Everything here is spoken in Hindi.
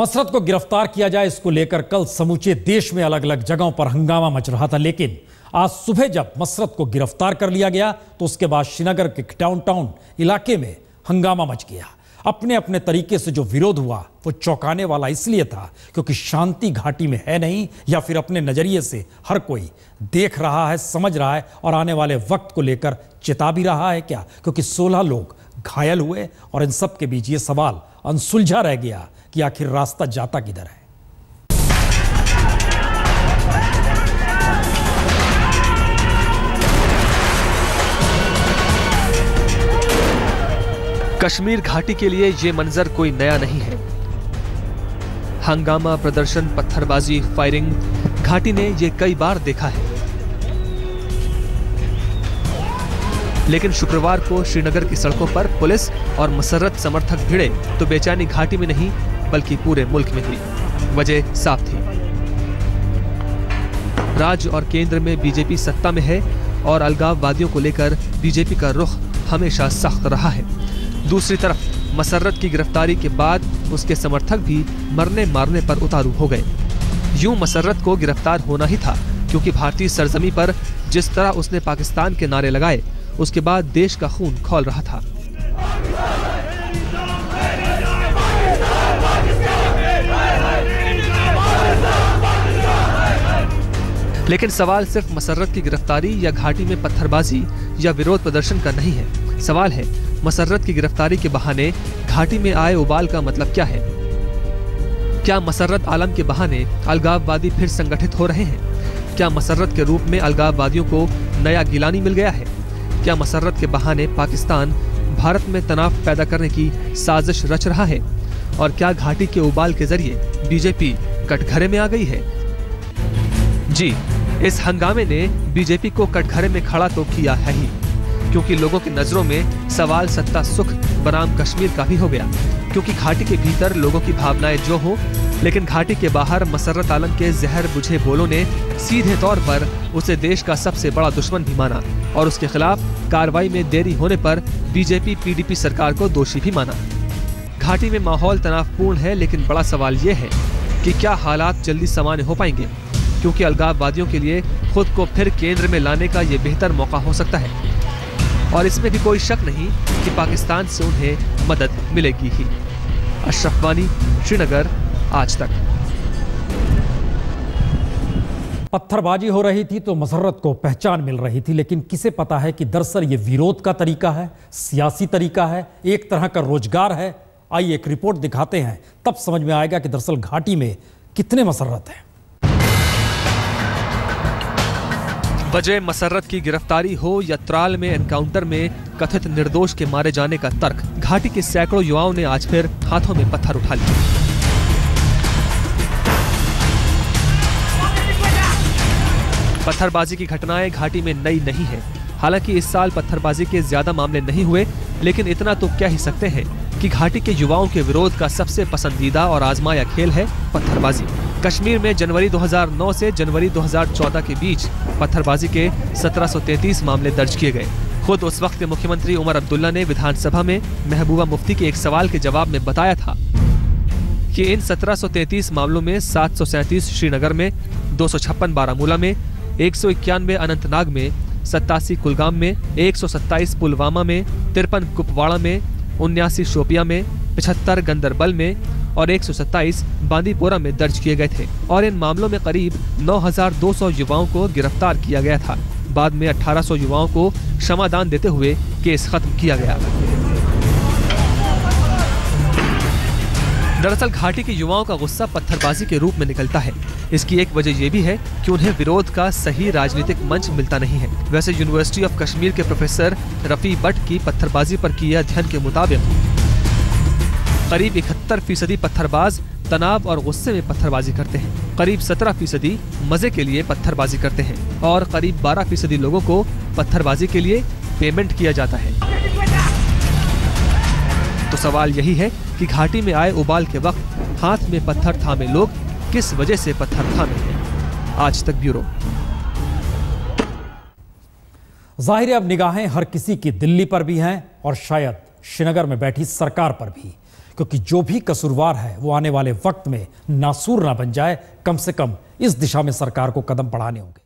मसरत को गिरफ्तार किया जाए, इसको लेकर कल समूचे देश में अलग अलग जगहों पर हंगामा मच रहा था। लेकिन आज सुबह जब मसरत को गिरफ्तार कर लिया गया तो उसके बाद श्रीनगर के डाउनटाउन इलाके में हंगामा मच गया। अपने अपने तरीके से जो विरोध हुआ वो चौंकाने वाला इसलिए था क्योंकि शांति घाटी में है नहीं, या फिर अपने नजरिए से हर कोई देख रहा है, समझ रहा है और आने वाले वक्त को लेकर चिता भी रहा है क्या? क्योंकि 16 लोग घायल हुए और इन सब के बीच ये सवाल अनसुलझा रह गया कि आखिर रास्ता जाता किधर है। कश्मीर घाटी के लिए ये मंजर कोई नया नहीं है। हंगामा, प्रदर्शन, पत्थरबाजी, फायरिंग घाटी ने ये कई बार देखा है। लेकिन शुक्रवार को श्रीनगर की सड़कों पर पुलिस और मसर्रत समर्थक भिड़े तो बेचैनी घाटी में नहीं बल्कि पूरे मुल्क में हुई। वजह साफ थी, राज्य और केंद्र में बीजेपी सत्ता में है और अलगाववादियों को लेकर बीजेपी का रुख हमेशा सख्त रहा है। दूसरी तरफ मसर्रत की गिरफ्तारी के बाद उसके समर्थक भी मरने मारने पर उतारू हो गए। यूं मसर्रत को गिरफ्तार होना ही था क्योंकि भारतीय सरजमी पर जिस तरह उसने पाकिस्तान के नारे लगाए उसके बाद देश का खून खौल रहा था। लेकिन सवाल सिर्फ मसर्रत की गिरफ्तारी या घाटी में पत्थरबाजी या विरोध प्रदर्शन का नहीं है। सवाल है मसर्रत की गिरफ्तारी के बहाने घाटी में आए उबाल का मतलब क्या है? क्या मसर्रत आलम के बहाने अलगाववादी फिर संगठित हो रहे हैं? क्या मसर्रत के रूप में अलगाववादियों को नया गिलानी मिल गया है? क्या मसर्रत के बहाने पाकिस्तान भारत में तनाव पैदा करने की साजिश रच रहा है? और क्या घाटी के उबाल के जरिए बीजेपी कटघरे में आ गई है? जी, इस हंगामे ने बीजेपी को कटघरे में खड़ा तो किया है ही, क्योंकि लोगों की नजरों में सवाल सत्ता सुख बनाम कश्मीर का भी हो गया। क्योंकि घाटी के भीतर लोगों की भावनाएं जो हो, लेकिन घाटी के बाहर मसर्रत आलम के जहर बुझे बोलों ने सीधे तौर पर उसे देश का सबसे बड़ा दुश्मन भी माना और उसके खिलाफ कार्रवाई में देरी होने पर बीजेपी पीडीपी सरकार को दोषी भी माना। घाटी में माहौल तनावपूर्ण है, लेकिन बड़ा सवाल ये है कि क्या हालात जल्दी सामान्य हो पाएंगे? क्योंकि अलगाववादियों के लिए खुद को फिर केंद्र में लाने का ये बेहतर मौका हो सकता है और इसमें भी कोई शक नहीं कि पाकिस्तान से उन्हें मदद मिलेगी ही। अशरफ वानी, श्रीनगर, आज तक। पत्थरबाजी हो रही थी तो मसर्रत को पहचान मिल रही थी, लेकिन किसे पता है कि दरअसल ये विरोध का तरीका है, सियासी तरीका है, एक तरह का रोजगार है। आइए एक रिपोर्ट दिखाते हैं, तब समझ में आएगा कि दरअसल घाटी में कितने मसर्रत हैं। वजह मसर्रत की गिरफ्तारी हो या त्राल में एनकाउंटर में कथित निर्दोष के मारे जाने का तर्क, घाटी के सैकड़ों युवाओं ने आज फिर हाथों में पत्थर उठा लिए। पत्थरबाजी की घटनाएं घाटी में नई नहीं है। हालांकि इस साल पत्थरबाजी के ज्यादा मामले नहीं हुए, लेकिन इतना तो कह ही सकते हैं कि घाटी के युवाओं के विरोध का सबसे पसंदीदा और आजमाया खेल है पत्थरबाजी। कश्मीर में जनवरी 2009 से जनवरी 2014 के बीच पत्थरबाजी के 1733 मामले दर्ज किए गए। खुद उस वक्त के मुख्यमंत्री उमर अब्दुल्ला ने विधानसभा में महबूबा मुफ्ती के एक सवाल के जवाब में बताया था कि इन 1733 मामलों में 737 श्रीनगर में, 256 बारामूला में, 191 अनंतनाग में, 87 कुलगाम में, 127 पुलवामा में, 53 कुपवाड़ा में, 79 शोपिया में, 75 गंदरबल में और 127 बांदीपोरा में दर्ज किए गए थे और इन मामलों में करीब 9,200 युवाओं को गिरफ्तार किया गया था। बाद में 1800 युवाओं को क्षमादान देते हुए केस खत्म किया गया। दरअसल घाटी के युवाओं का गुस्सा पत्थरबाजी के रूप में निकलता है। इसकी एक वजह यह भी है कि उन्हें विरोध का सही राजनीतिक मंच मिलता नहीं है। वैसे यूनिवर्सिटी ऑफ कश्मीर के प्रोफेसर रफी भट्ट की पत्थरबाजी पर किए अध्ययन के मुताबिक करीब 71% पत्थरबाज तनाव और गुस्से में पत्थरबाजी करते हैं, करीब 17% मजे के लिए पत्थरबाजी करते हैं और करीब 12% लोगों को पत्थरबाजी के लिए पेमेंट किया जाता है। तो सवाल यही है कि घाटी में आए उबाल के वक्त हाथ में पत्थर थामे लोग किस वजह से पत्थर थामे हैं? आज तक ब्यूरो। जाहिर है अब निगाहें हर किसी की दिल्ली पर भी हैं और शायद श्रीनगर में बैठी सरकार पर भी, क्योंकि जो भी कसूरवार है वो आने वाले वक्त में नासूर ना बन जाए। कम से कम इस दिशा में सरकार को कदम बढ़ाने होंगे।